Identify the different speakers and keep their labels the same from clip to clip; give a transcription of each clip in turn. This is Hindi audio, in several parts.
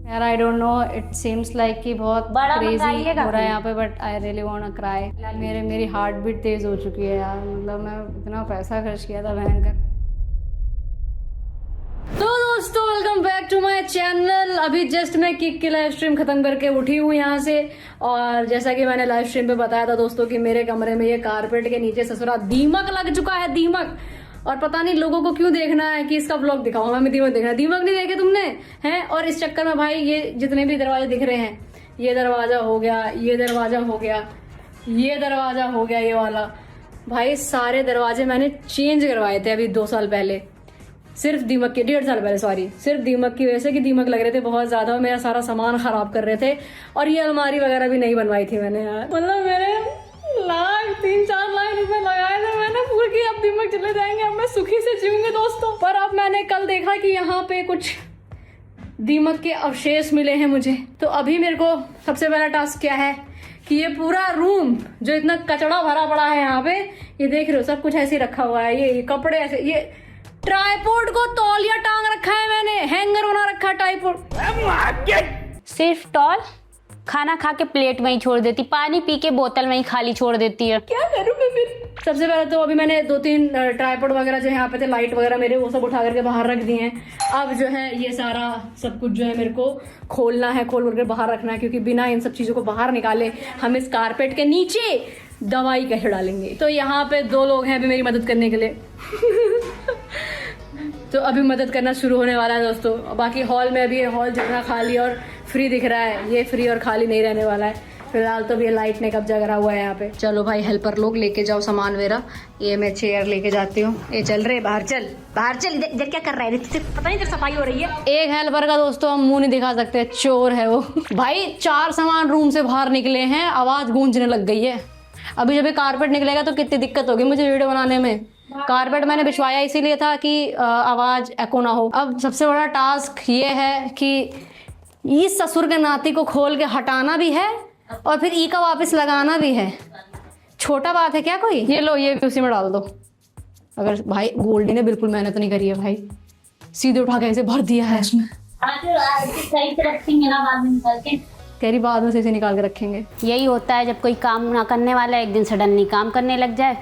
Speaker 1: यार I don't know, it seems like कि बहुत क्रेजी हो रहा है यहाँ पे, but I really want to cry. मेरी हार्ट बीट तेज हो चुकी है यार, मतलब मैं इतना पैसा खर्च किया था भयंकर। तो दोस्तों welcome back to my channel. अभी जस्ट मैं किक की लाइव स्ट्रीम खत्म करके उठी हूँ यहाँ से, और जैसा कि मैंने लाइव स्ट्रीम पे बताया था दोस्तों कि मेरे कमरे में ये कारपेट के नीचे ससुरा दीमक लग चुका है, दीमक। और पता नहीं लोगों को क्यों देखना है कि इसका व्लॉग दिखाऊं, हमें दीमक देखना, दीमक नहीं देखे तुमने हैं। और इस चक्कर में भाई ये जितने भी दरवाजे दिख रहे हैं, ये दरवाजा हो गया, ये दरवाजा हो गया, ये दरवाजा हो गया, ये वाला, भाई सारे दरवाजे मैंने चेंज करवाए थे अभी 2 साल पहले, सिर्फ दीमक के 1.5 साल पहले, सॉरी, सिर्फ दीमक की वजह से कि दीमक लग रहे थे बहुत ज्यादा और मेरा सारा सामान खराब कर रहे थे। और ये अलमारी वगैरह भी नहीं बनवाई थी मैंने यार, मतलब मेरे 3-4 लाख रुपए लगाए थे मैंने पूरे की, अब दीमक चले जाएंगे, अब मैं सुखी से जीऊंगी दोस्तों। पर अब मैंने कल देखा कि यहाँ पे कुछ दीमक के अवशेष मिले हैं मुझे। तो अभी मेरे को सबसे पहला टास्क क्या है कि ये पूरा रूम जो इतना कचड़ा भरा पड़ा है यहाँ पे, ये देख रहे हो सब कुछ ऐसे रखा हुआ है, ये कपड़े ऐसे, ये ट्राइपॉड को तौलिया टांग रखा है मैंने, हैंगर बना रखा है ट्राइपॉड।
Speaker 2: सिर्फ टॉल खाना खा के प्लेट में ही छोड़ देती, पानी पी के बोतल में ही खाली छोड़ देती है।
Speaker 1: क्या करूं मैं फिर? सबसे पहले तो अभी मैंने 2-3 ट्राइपॉड वगैरह जो यहाँ पे थे, लाइट वगैरह मेरे, वो सब उठा करके बाहर रख दिए हैं। अब जो है ये सारा सब कुछ जो है मेरे को खोलना है, खोल करके बाहर रखना है, क्योंकि बिना इन सब चीजों को बाहर निकाले हम इस कारपेट के नीचे दवाई कैसे डालेंगे। तो यहाँ पे 2 लोग हैं अभी मेरी मदद करने के लिए तो अभी मदद करना शुरू होने वाला है दोस्तों। बाकी हॉल में अभी हॉल जितना खाली और फ्री दिख रहा है, ये फ्री और खाली नहीं रहने वाला है फिलहाल। तो ये लाइट ने कब्जा करा हुआ है यहाँ पे। चलो भाई हेल्पर लोग लेके जाओ सामान मेरा, ये मैं चेयर लेके जाती हूँ। ये चल रहे बाहर, चल बाहर चल, इधर क्या कर रहा है, पता नहीं इधर सफाई हो रही है। एक हेल्पर का दोस्तों हम मुंह नहीं दिखा सकते, चोर है वो भाई। 4 सामान रूम से बाहर निकले हैं, आवाज गूंजने लग गई है। अभी जब ये कारपेट निकलेगा तो कितनी दिक्कत होगी मुझे वीडियो बनाने में। कारपेट मैंने बिछवाया इसीलिए था कि आवाज एको ना हो। अब सबसे बड़ा टास्क ये है कि इस ससुर के नाती को खोल के हटाना भी है और फिर ई का वापस लगाना भी है। छोटा बात है क्या कोई? ये लो, ये उसी में डाल दो। अगर भाई गोल्डी ने बिल्कुल मेहनत नहीं करी है भाई, सीधे उठा के ऐसे भर दिया है इसमें। कह रही बाद में से निकाल के रखेंगे।
Speaker 2: यही होता है जब कोई काम ना करने वाला एक दिन सडनली काम करने लग जाए।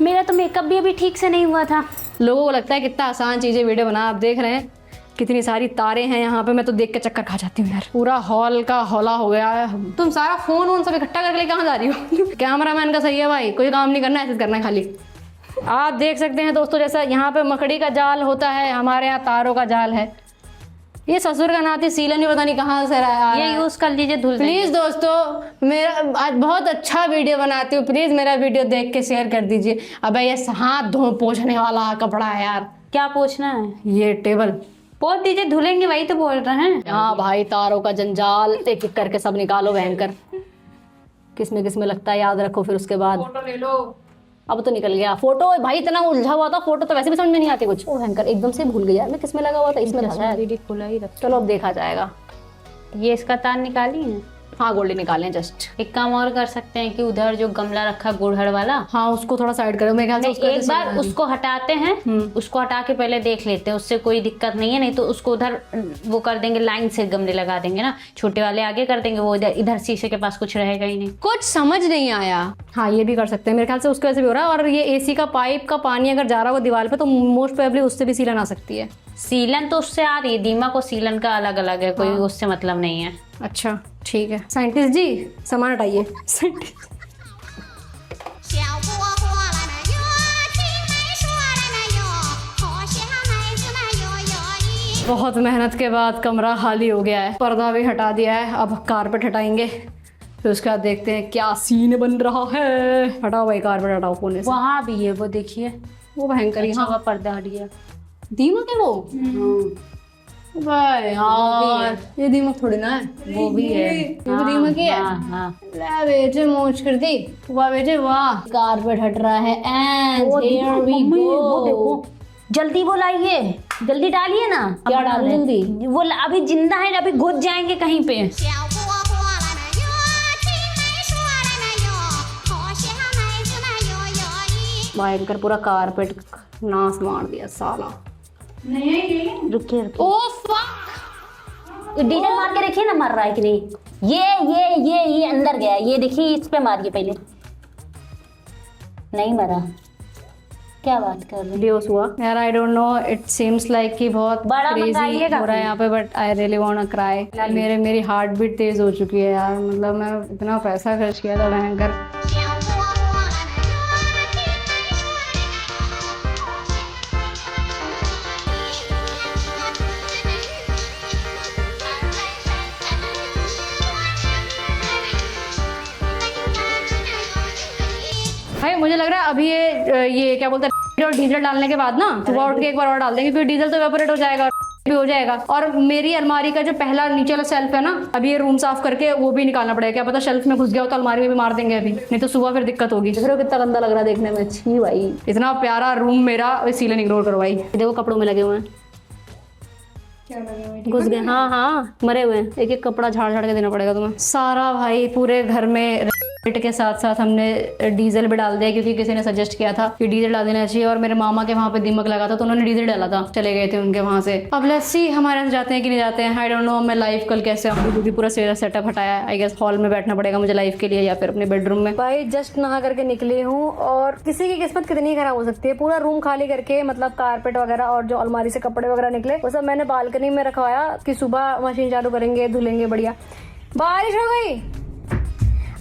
Speaker 2: मेरा तो मेकअप भी अभी ठीक से नहीं हुआ था।
Speaker 1: लोगों को लगता है कितना आसान चीजें वीडियो बना, आप देख रहे हैं कितनी सारी तारें हैं यहाँ पे। मैं तो देख के चक्कर खा जाती हूँ यार, पूरा हॉल का हौला हो गया है। तुम सारा फोन वोन सब इकट्ठा करके कहाँ जा रही हो? कैमरा मैन का सही है भाई, कोई काम नहीं करना, ऐसे करना है खाली। आप देख सकते हैं दोस्तों, जैसा यहाँ पे मकड़ी का जाल होता है, हमारे यहाँ तारों का जाल है। ये ससुर का नाती सीलन ही पता नहीं कहाँ से रहा है।
Speaker 2: ये यूज कर लीजिए धुल।
Speaker 1: प्लीज दोस्तों, मेरा आज बहुत अच्छा वीडियो बनाती हूँ, प्लीज मेरा वीडियो देख के शेयर कर दीजिए। अबे ये हाथ धो पोंछने वाला कपड़ा है यार।
Speaker 2: क्या पोंछना है?
Speaker 1: ये टेबल
Speaker 2: पोंछ दीजिए, धुलेंगे, वही तो बोल रहे हैं।
Speaker 1: हाँ भाई, तारों का जंजाल एक एक करके सब निकालो भयंकर, किसमें किसमें लगता है याद रखो, फिर उसके बाद फोटो ले लो। अब तो निकल गया फोटो भाई, इतना उलझा हुआ था फोटो तो वैसे भी समझ में नहीं आती कुछ। ओ भयंकर, एकदम से भूल गया मैं किसमें लगा हुआ था, इसमें था।
Speaker 2: खुला ही रख।
Speaker 1: चलो अब देखा जाएगा।
Speaker 2: ये इसका तार निकाली है?
Speaker 1: हाँ गोल्डी निकाले जस्ट।
Speaker 2: एक काम और कर सकते हैं कि उधर जो गमला रखा गुड़हल वाला,
Speaker 1: हाँ उसको थोड़ा साइड करो, मेरे ख्याल से
Speaker 2: एक बार उसको हटाते हैं, उसको हटा के पहले देख लेते हैं, उससे कोई दिक्कत नहीं है। नहीं तो उसको उधर वो कर देंगे, लाइन से गमले लगा देंगे ना, छोटे वाले आगे कर देंगे, वो इधर शीशे के पास कुछ रहेगा ही नहीं।
Speaker 1: कुछ समझ नहीं आया। हाँ ये भी कर सकते हैं, मेरे ख्याल से उसकी वजह से भी हो रहा है। और ये एसी का पाइप का पानी अगर जा रहा होगा दीवार पे तो मोस्ट प्रोबेबली उससे भी सीलन आ सकती है।
Speaker 2: सीलन तो उससे आ रही है, दीमक और सीलन का अलग अलग है, कोई उससे मतलब नहीं है।
Speaker 1: अच्छा ठीक है। साइंटिस्ट जी सामान हटाइए। बहुत मेहनत के बाद कमरा खाली हो गया है, पर्दा भी हटा दिया है, अब कारपेट हटाएंगे, फिर उसके बाद देखते हैं क्या सीन बन रहा है। हटाओ भाई कारपेट, हटाओ कोने से।
Speaker 2: वहाँ भी है वो, देखिए
Speaker 1: वो भयंकर ही।
Speaker 2: हाँ पर्दा हट गया।
Speaker 1: दीमक है वो भाई यार, ये दीमक थोड़ी ना है,
Speaker 2: वो भी है,
Speaker 1: ये तो दीमक ही है। ले बेटे मोच कर दी, वाह बेटे वाह। कारपेट हट रहा है एंड हियर वी गो।
Speaker 2: जल्दी वो लाइए, जल्दी डालिए ना।
Speaker 1: क्या डाल जल्दी?
Speaker 2: वो अभी जिंदा है, अभी घुस जाएंगे कहीं पे।
Speaker 1: भयंकर पूरा कारपेट नाश मार दिया साला।
Speaker 2: रुकिए
Speaker 1: ओह फक,
Speaker 2: डीजल मार के देखिए ना मर रहा है कि नहीं। ये अंदर गया, ये देखिए इस पे मारिए पहले, नहीं मरा। क्या बात कर रहे
Speaker 1: बेहोश हुआ यार। I don't know, it seems like कि बहुत
Speaker 2: बड़ा
Speaker 1: क्रेजी
Speaker 2: मंगाइएगा
Speaker 1: हो रहा है यहाँ पे, but I really want to cry. मेरी हार्ट बीट तेज हो चुकी है यार। मतलब मैं इतना पैसा खर्च किया था भयंकर। भाई मुझे लग रहा है अभी ये क्या बोलते हैं, और डीजल डालने के बाद ना सुबह उठ के एक बार और डाल देंगे, फिर डीजल तो एवापोरेट हो जाएगा भी हो जाएगा। और मेरी अलमारी का जो पहला नीचे वाला शेल्फ है ना, अभी ये रूम साफ करके वो भी निकालना पड़ेगा। क्या पता शेल्फ में घुस गया हो तो अलमारी में भी मार देंगे अभी, नहीं तो सुबह फिर दिक्कत होगी। फिर कितना गंदा लग रहा है देखने में। छी भाई, इतना प्यारा रूम मेरा, सीलन इग्नोर करो भाई। देखो कपड़ों में लगे हुए हैं, घुस गए। हाँ हाँ मरे हुए हैं। एक एक कपड़ा झाड़ झाड़ के देना पड़ेगा तुम्हें सारा भाई। पूरे घर में के साथ साथ हमने डीजल भी डाल दिया, क्योंकि किसी ने सजेस्ट किया था कि डीजल डाल देना चाहिए। और मेरे मामा के वहाँ पे दीमक लगा था तो उन्होंने डीजल डाला था, चले गए थे उनके वहाँ से। अब लेट्स सी हमारे यहाँ जाते हैं कि नहीं जाते हैं। आई डोंट नो मैं लाइव कल कैसे आऊँगी, क्योंकि पूरा सेटअप हटाया है। आई गेस हॉल में बैठना पड़ेगा मुझे लाइव के लिए, या फिर अपने बेडरूम में। भाई जस्ट नहा करके निकली हूँ, और किसी की किस्मत कितनी खराब हो सकती है। पूरा रूम खाली करके, मतलब कारपेट वगैरह और जो अलमारी से कपड़े वगैरह निकले वो सब मैंने बालकनी में रखवाया कि सुबह मशीन चालू करेंगे, धुलेंगे बढ़िया। बारिश हो गई,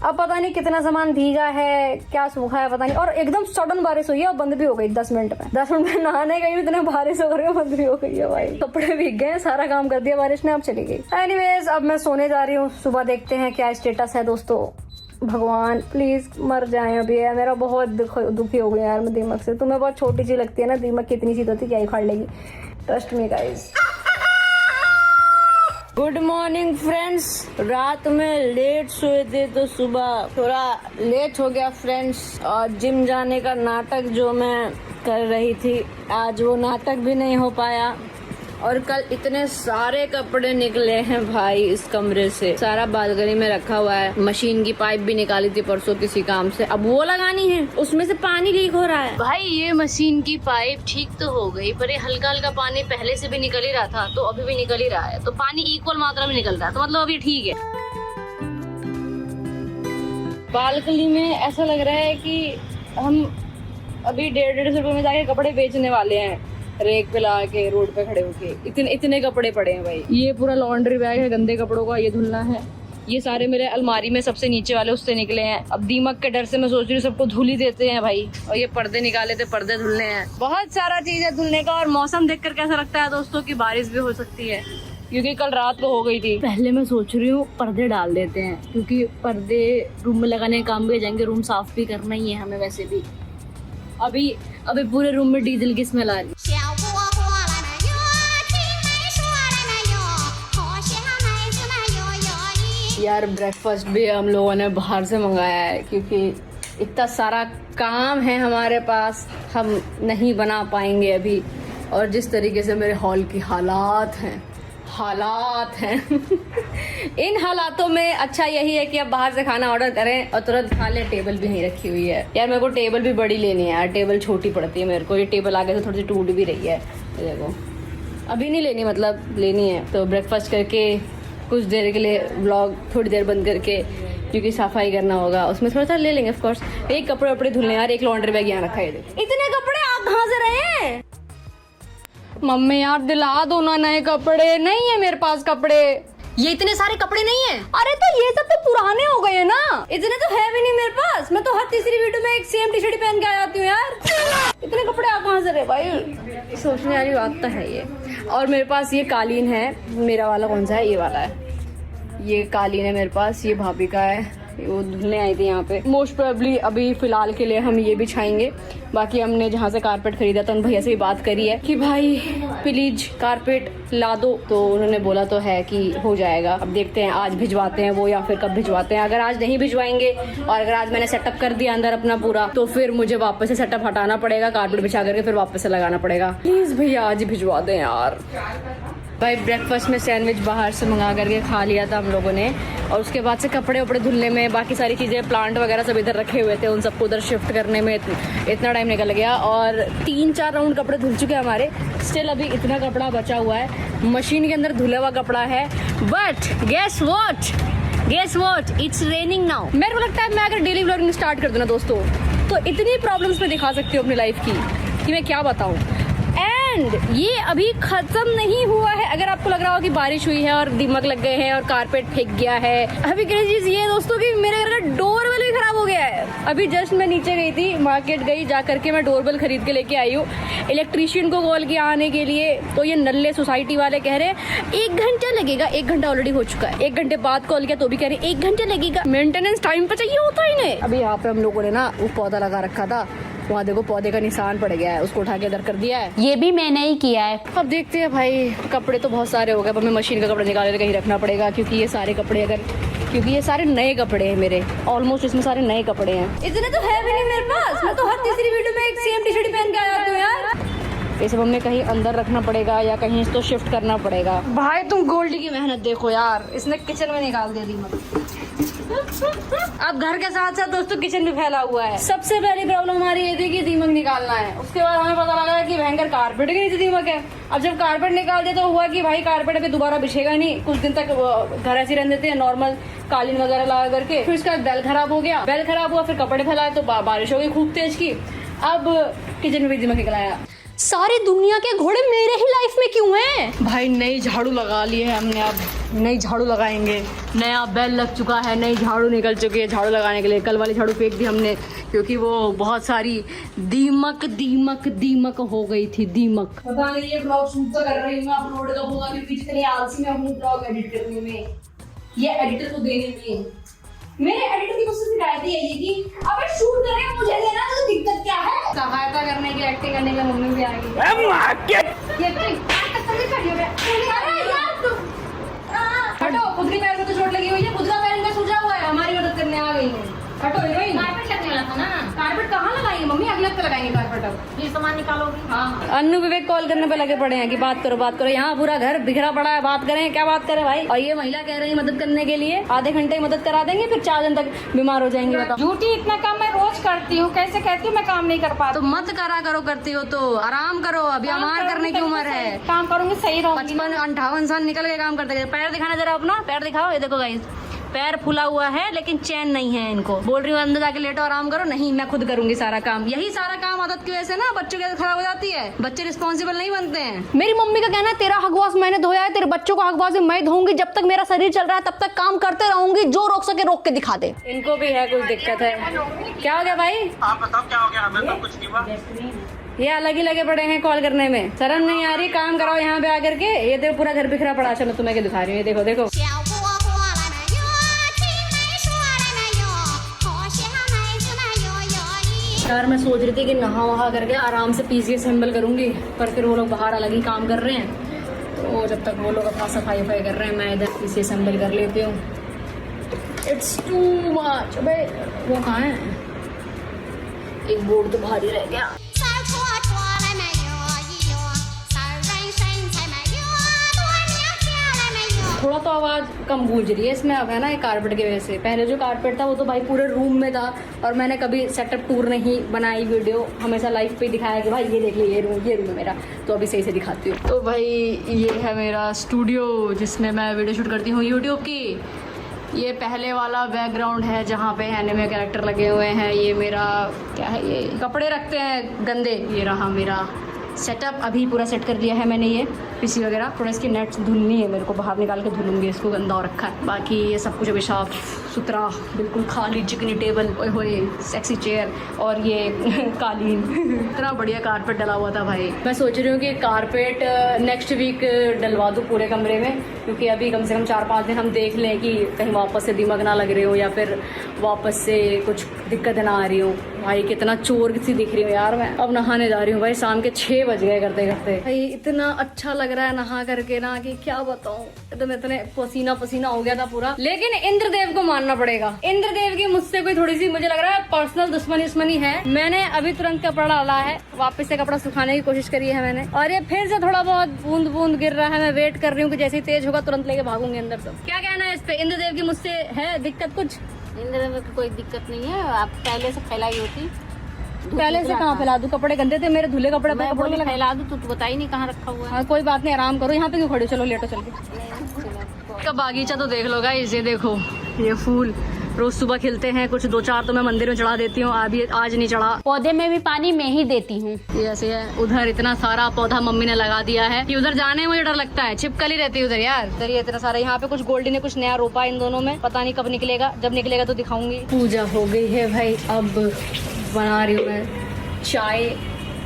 Speaker 1: अब पता नहीं कितना सामान भीगा है, क्या सूखा है पता नहीं। और एकदम सडन बारिश हुई है और बंद भी हो गई 10 मिनट में। 10 मिनट में नहाने गई, इतने बारिश हो गई बंद भी हो गई है भाई। कपड़े भीग गए, सारा काम कर दिया बारिश ने, अब चली गई। एनीवेज अब मैं सोने जा रही हूँ, सुबह देखते हैं क्या स्टेटस है दोस्तों। भगवान प्लीज मर जाए अभी यार, मेरा बहुत दुखी हो गया यार मैं दीमक से। तुम्हें बहुत छोटी सी लगती है ना दीमक, कितनी सी होती क्या ही उखाड़ लेगी, trust me guys. Good morning friends. रात में लेट सोए थे तो सुबह थोड़ा लेट हो गया फ्रेंड्स। और जिम जाने का नाटक जो मैं कर रही थी, आज वो नाटक भी नहीं हो पाया। और कल इतने सारे कपड़े निकले हैं भाई इस कमरे से, सारा बालकनी में रखा हुआ है। मशीन की पाइप भी निकाली थी परसों किसी काम से, अब वो लगानी है, उसमें से पानी लीक हो रहा है। भाई ये मशीन की पाइप ठीक तो हो गई, पर ये हल्का हल्का पानी पहले से भी निकल ही रहा था, तो अभी भी निकल ही रहा है। तो पानी इक्वल मात्रा में निकल रहा है, तो मतलब अभी ठीक है। बालकनी में ऐसा लग रहा है कि हम अभी 150 रुपए में जाके कपड़े बेचने वाले हैं, रेक पे ला के रोड पे खड़े होके। इतने कपड़े पड़े हैं भाई। ये पूरा लॉन्ड्री बैग है गंदे कपड़ों का, ये धुलना है। ये सारे मेरे अलमारी में सबसे नीचे वाले उससे निकले हैं। अब दीमक के डर से मैं सोच रही हूँ सबको धुल ही देते हैं भाई। और ये पर्दे निकाले थे, पर्दे धुलने हैं, बहुत सारा चीज है धुलने का। और मौसम देखकर कैसा लगता है दोस्तों कि बारिश भी हो सकती है, क्योंकि कल रात को हो गई थी। पहले मैं सोच रही हूँ पर्दे डाल देते हैं, क्योंकि पर्दे रूम में लगाने का काम भी जाएंगे, रूम साफ भी करना ही है हमें वैसे भी। अभी पूरे रूम में डीजल की स्मेल आ रही है। यार ब्रेकफास्ट भी हम लोगों ने बाहर से मंगाया है, क्योंकि इतना सारा काम है हमारे पास, हम नहीं बना पाएंगे अभी। और जिस तरीके से मेरे हॉल की हालात हैं इन हालातों में अच्छा यही है कि अब बाहर से खाना ऑर्डर करें और तुरंत खा लें। टेबल भी नहीं रखी हुई है यार, मेरे को टेबल भी बड़ी लेनी है यार, टेबल छोटी पड़ती है मेरे को। ये टेबल आगे से थोड़ी सी टूट भी रही है, देखो। अभी नहीं लेनी, मतलब लेनी है। तो ब्रेकफास्ट करके कुछ देर के लिए व्लॉग थोड़ी देर बंद करके, क्योंकि सफाई करना होगा, उसमें थोड़ा सा ले लेंगे ऑफ कोर्स। एक कपड़े वपड़े धुलने यार, एक लॉन्ड्री बैग यहाँ रखा है। इतने कपड़े आप कहाँ से रहे हैं? मम्मी यार दिला दो ना नए कपड़े। नहीं है मेरे पास कपड़े, ये इतने सारे कपड़े नहीं है। अरे तो ये सब तो पुराने हो गए ना, इतने तो है भी नहीं मेरे पास। मैं तो हर तीसरी वीडियो में एक सेम टी शर्ट पहन के आ जाती हूँ यार। इतने कपड़े आप कहाँ से रहे भाई? सोचने वाली बात तो है ये। और मेरे पास ये कालीन है, मेरा वाला कौन सा है? ये वाला है, ये कालीन है मेरे पास, ये भाभी का है, वो धुलने आई थी यहाँ पे। मोस्ट प्रोबेबली अभी फिलहाल के लिए हम ये बिछाएंगे। बाकी हमने जहाँ से कारपेट खरीदा था उन भैया से भी बात करी है कि भाई प्लीज कारपेट ला दो, तो उन्होंने बोला तो है कि हो जाएगा। अब देखते हैं आज भिजवाते हैं वो या फिर कब भिजवाते हैं। अगर आज नहीं भिजवाएंगे और अगर आज मैंने सेटअप कर दिया अंदर अपना पूरा, तो फिर मुझे वापस से सेटअप हटाना पड़ेगा, कारपेट बिछा करके फिर वापस से लगाना पड़ेगा। प्लीज भैया आज ही भिजवा दें यार। भाई ब्रेकफास्ट में सैंडविच बाहर से मंगा करके खा लिया था हम लोगों ने, और उसके बाद से कपड़े वपड़े धुलने में, बाकी सारी चीज़ें, प्लांट वगैरह सब इधर रखे हुए थे, उन सबको उधर शिफ्ट करने में इतना टाइम निकल गया। और 3-4 राउंड कपड़े धुल चुके हैं हमारे। स्टिल अभी इतना कपड़ा बचा हुआ है, मशीन के अंदर धुला हुआ कपड़ा है। But guess what, it's raining now. मेरे को लगता है मैं अगर डेली व्लॉगिंग स्टार्ट कर दूँ ना दोस्तों, तो इतनी प्रॉब्लम्स मैं दिखा सकती हूँ अपनी लाइफ की कि मैं क्या बताऊँ। एंड ये अभी खत्म नहीं हुआ है। अगर आपको लग रहा हो कि बारिश हुई है और दीमक लग गए हैं और कारपेट फेंक गया है, अभी क्रेजी चीज ये है दोस्तों कि मेरे घर का डोरबेल भी खराब हो गया है। अभी जस्ट मैं नीचे गई थी, मार्केट गई, जा करके मैं डोरबेल खरीद के लेके आई हूँ। इलेक्ट्रीशियन को कॉल किया आने के लिए, तो ये नल्ले सोसाइटी वाले कह रहे हैं 1 घंटा लगेगा। 1 घंटा ऑलरेडी हो चुका है। 1 घंटे बाद कॉल किया तो भी कह रहे हैं 1 घंटा लगेगा। मेंटेनेंस टाइम पे चाहिए होता ही नहीं। अभी यहाँ पे हम लोगों ने ना वो पौधा लगा रखा था, वहाँ देखो पौधे का निशान पड़ गया है, उसको उठा के इधर कर दिया है।
Speaker 2: ये भी मैंने ही किया है।
Speaker 1: अब देखते हैं भाई, कपड़े तो बहुत सारे हो गए। अब हमें मशीन का कपड़ा निकाल के कहीं रखना पड़ेगा, क्योंकि ये सारे कपड़े क्योंकि ये सारे नए कपड़े हैं मेरे, ऑलमोस्ट इसमें सारे नए कपड़े हैं। इतने तो है भी नहीं मेरे पास, मैं तो हर तीसरी वीडियो में एक सेम टी शर्ट पहन के आ जाती हूँ यार। ये सब हमें कहीं अंदर रखना पड़ेगा या कहीं इसको शिफ्ट करना पड़ेगा। भाई तुम गोल्डी की मेहनत देखो यार, इसने किचन में निकाल दे दी। अब घर के साथ साथ दोस्तों किचन भी फैला हुआ है। सबसे पहली प्रॉब्लम हमारी ये थी कि दीमक निकालना है। उसके बाद हमें पता लगा कि भयंकर कारपेट के नीचे दीमक है। अब जब कारपेट निकाल दिया तो हुआ कि भाई कारपेट अभी दोबारा बिछेगा नहीं, कुछ दिन तक घर ऐसे रहने देते हैं नॉर्मल कालीन वगैरह लगा करके। फिर उसका बेल खराब हो गया, बेल खराब हुआ, फिर कपड़े फैलाए तो बारिश हो गई खूब तेज की। अब किचन में भी दीमक निकल आया।
Speaker 2: सारी दुनिया के घोड़े मेरे ही लाइफ में क्यों हैं?
Speaker 1: भाई नई झाड़ू लगा ली है हमने, अब नई झाड़ू लगाएंगे। नया बेल लग चुका है, नई झाड़ू निकल चुकी है झाड़ू लगाने के लिए। कल वाली झाड़ू फेंक दी हमने क्योंकि वो बहुत सारी दीमक हो गई थी। दीमक पता नहीं ये ब्लॉग शूट तो कर रही हूँ, अपलोड कब होगा क्योंकि इतनी आलसी मैं हूँ ब्लॉग एडिट करने में, ये एडिटर को देने में। मेरे एडिटर की मुझसे शिकायत है ये कि अगर शूट कर रहे हैं मुझे देना, तो दिक्कत क्या है? सहायता करने की, एक्टिंग करने की मम्मी भी आएगी। हटो, खुद पैर में तो चोट लगी हुई है, खुद का पैर इनका सूजा हुआ है, हमारी मदद करने आ गई है। हटो हीरोइन।
Speaker 2: कारपेट लगने वाला था ना।
Speaker 1: कारपेट कहाँ लगाएंगे मम्मी, अगले हफ्ते लगाएंगे कारपेट। अब
Speaker 2: ये सामान निकालोगी?
Speaker 1: हाँ। अन्नू विवेक कॉल करने पे लगे पड़े हैं कि बात करो। यहाँ पूरा घर बिखरा पड़ा है, बात करें, क्या बात करें भाई। और ये महिला कह रही है मदद करने के लिए, आधे घंटे की मदद करा देंगे, फिर 4 दिन तक बीमार हो जाएंगे। बताओ
Speaker 3: ड्यूटी इतना काम मैं रोज करती हूँ, कैसे कहती हूँ मैं काम नहीं कर पाती।
Speaker 1: तो मत करा करो, करती हो तो आराम करो, अभी हमार करने की उम्र है।
Speaker 3: काम करूंगी सही रहूंगी।
Speaker 1: 55-58 साल निकल के काम करते। पैर दिखाना जरा अपना, पैर दिखाओ। ये देखो गाइस, पैर फुला हुआ है लेकिन चैन नहीं है इनको। बोल रही हूँ अंदर जाके लेटो, आराम करो। नहीं, मैं खुद करूंगी सारा काम। यही सारा काम आदत की वजह से ना बच्चों की आदत खराब हो जाती है। बच्चे रिस्पॉन्सिबल नहीं बनते हैं। मेरी मम्मी का कहना है तेरा हकवास मैंने धोया है, तेरे बच्चों को हकवास मैं धोऊंगी। जब तक मेरा शरीर चल रहा है तब तक काम करते रहूंगी, जो रोक सके रोक के दिखा दे। इनको भी है कुछ दिक्कत है। क्या हो गया भाई?
Speaker 4: आप बताओ क्या हो गया? हमें तो कुछ नहीं हुआ।
Speaker 1: ये अलग ही लगे पड़े हैं कॉल करने में, शर्म नहीं आ रही? काम कराओ यहाँ पे आकर के। ये देखो पूरा घर बिखरा पड़ा। अच्छा मैं तुम्हें क्या दिखा रही हूँ, ये देखो देखो। यार मैं सोच रही थी कि नहा वहा करके आराम से पीसी असेंबल करूंगी, पर फिर वो लोग बाहर अलग ही काम कर रहे हैं, तो जब तक वो लोग अपना सफाई वफाई कर रहे हैं मैं इधर पीसी असेंबल कर लेती हूँ। It's too much. अबे वो कहाँ है? एक बोर्ड तो भारी रह गया। थोड़ा तो आवाज़ कम गूंज रही है इसमें अब, है ना, ये कारपेट की वजह से। पहले जो कारपेट था वो तो भाई पूरे रूम में था, और मैंने कभी सेटअप टूर नहीं बनाई, वीडियो हमेशा लाइव पे दिखाया कि भाई ये देख ली, ये रूम है मेरा। तो अभी सही से दिखाती हूँ। तो भाई ये है मेरा स्टूडियो जिसमें मैं वीडियो शूट करती हूँ यूट्यूब की। ये पहले वाला बैकग्राउंड है जहाँ पे एनिमे कैरेक्टर लगे हुए हैं। ये मेरा क्या है, ये कपड़े रखते हैं गंदे। ये रहा मेरा सेटअप, अभी पूरा सेट कर दिया है मैंने। ये पीसी वगैरह थोड़ा इसकी नेट्स धुलनी है मेरे को, बाहर निकाल के धुलूंगी इसको, गंदा हो रखा है। बाकी ये सब कुछ अभी साफ सुथरा, बिल्कुल खाली चिकनी टेबल, ओए होए सेक्सी चेयर, और ये कालीन। इतना बढ़िया कारपेट डला हुआ था भाई। मैं सोच रही हूँ कि कारपेट नेक्स्ट वीक डलवा दूँ पूरे कमरे में, क्योंकि अभी कम से कम 4-5 दिन हम देख लें कि कहीं वापस से दीमक ना लग रही हो या फिर वापस से कुछ दिक्कत ना आ रही हो। भाई कितना चोर सी दिख रही हूँ यार मैं। अब नहाने जा रही हूँ भाई, शाम के 6 बज गए करते करते। भाई इतना अच्छा लग रहा है नहा करके ना कि क्या बताऊँ। एकदम इतने पसीना हो गया था पूरा। लेकिन इंद्रदेव को मानना पड़ेगा। इंद्रदेव की मुझसे कोई थोड़ी सी मुझे लग रहा है पर्सनल दुश्मनी है। मैंने अभी तुरंत कपड़ा डाला है, वापस से कपड़ा सुखाने की कोशिश करी है मैंने, और ये फिर से थोड़ा बहुत बूंद बूंद गिर रहा है। मैं वेट कर रही हूँ कि जैसे ही तेज होगा तुरंत लेके भागूंगी अंदर। तो क्या कहना है इस पे? इंद्रदेव की मुझसे है दिक्कत कुछ?
Speaker 2: इंद्र में कोई दिक्कत नहीं है, आप पहले से फैलाई होती।
Speaker 1: पहले से कहाँ फैला दूं? कपड़े गंदे थे मेरे, धुले कपड़े
Speaker 2: मैं
Speaker 1: कपड़ों में
Speaker 2: बोली
Speaker 1: लगा।
Speaker 2: फैला दूँ, तू बता ही नहीं कहाँ रखा हुआ है।
Speaker 1: हाँ, कोई बात नहीं, आराम करो। यहाँ पे क्यों खड़े हो? चलो लेटो चल के। का बागीचा तो देख लो गाइस, ये देखो ये फूल रोज सुबह खिलते हैं। कुछ 2-4 तो मैं मंदिर में चढ़ा देती हूँ, आज नहीं चढ़ा।
Speaker 2: पौधे में भी पानी मैं ही देती हूँ।
Speaker 1: ये ऐसे है। उधर इतना सारा पौधा मम्मी ने लगा दिया है कि उधर जाने में मुझे डर लगता है, छिपकली रहती है उधर यार। उधर ये इतना सारा, यहाँ पे कुछ गोल्डी ने कुछ नया रोपा इन दोनों में, पता नहीं कब निकलेगा। जब निकलेगा तो दिखाऊंगी। पूजा हो गई है भाई, अब बना रही हूँ मैं चाय,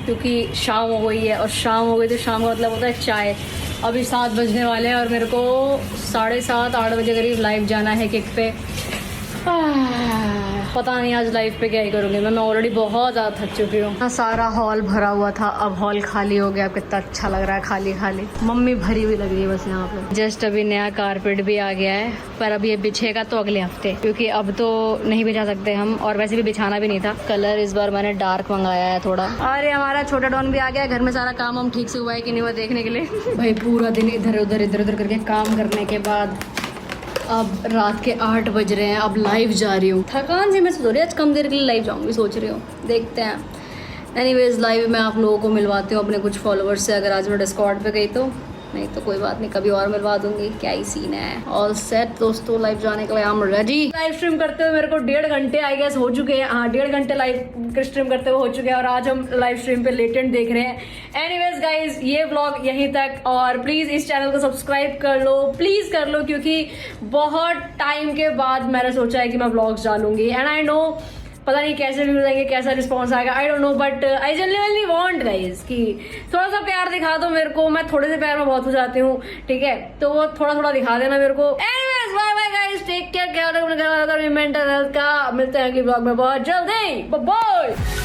Speaker 1: क्योंकि शाम हो गई है। और शाम हो गई तो शाम का मतलब होता है चाय। अभी 7 बजने वाले हैं और मेरे को 7:30-8 बजे करीब लाइव जाना है किक पे। पता नहीं आज लाइव पे क्या ही करूँगी मैं ऑलरेडी बहुत ज़्यादा थक चुकी हूँ। सारा हॉल भरा हुआ था, अब हॉल खाली हो गया। कितना अच्छा लग रहा है खाली खाली। मम्मी भरी हुई लग रही है बस यहाँ पे। जस्ट अभी नया कारपेट भी आ गया है, पर अभी ये बिछेगा तो अगले हफ्ते, क्योंकि अब तो नहीं बिछा सकते हम, और वैसे भी बिछाना भी नहीं था। कलर इस बार मैंने डार्क मंगाया है थोड़ा। अरे हमारा छोटा डॉन भी आ गया। घर में सारा काम हम ठीक से हुआ है कि नहीं हुआ देखने के लिए। भाई पूरा दिन इधर उधर करके काम करने के बाद अब रात के 8 बज रहे हैं। अब लाइव जा रही हूँ। थकान से मैं सोच रही हूँ आज कम देर के लिए लाइव जाऊँगी, सोच रही हूँ, देखते हैं। एनीवेज लाइव में आप लोगों को मिलवाती हूँ अपने कुछ फॉलोअर्स से, अगर आज मैं डिस्कॉर्ड पे गई तो। नहीं तो कोई बात नहीं, कभी और मिलवा दूंगी। क्या ही सीन है। ऑल सेट दोस्तों, लाइव जाने के लिए I am ready. Live stream करते हुए मेरे को 1.5 घंटे आई गेस हो चुके हैं। हाँ, 1.5 घंटे लाइव स्ट्रीम करते हुए हो चुके हैं, और आज हम लाइव स्ट्रीम पे लेटेंट देख रहे हैं। एनीवेज गाइज, ये व्लॉग यहीं तक, और प्लीज इस चैनल को सब्सक्राइब कर लो, प्लीज कर लो, क्योंकि बहुत टाइम के बाद मैंने सोचा है कि मैं व्लॉग्स डालूंगी। एंड आई नो पता नहीं कैसे व्यूज आएंगे, कैसा रिस्पॉन्स आएगा, आई don't no, but I genuinely want guys कि थोड़ा सा प्यार दिखा दो मेरे को। मैं थोड़े से प्यार में बहुत हो जाती हूँ, ठीक है? तो वो थोड़ा थोड़ा दिखा देना मेरे को। Anyways bye bye guys, take care. क्या मेंटल हेल्थ का। मिलते हैं अगले ब्लॉग में बहुत जल्दी। Bye bye.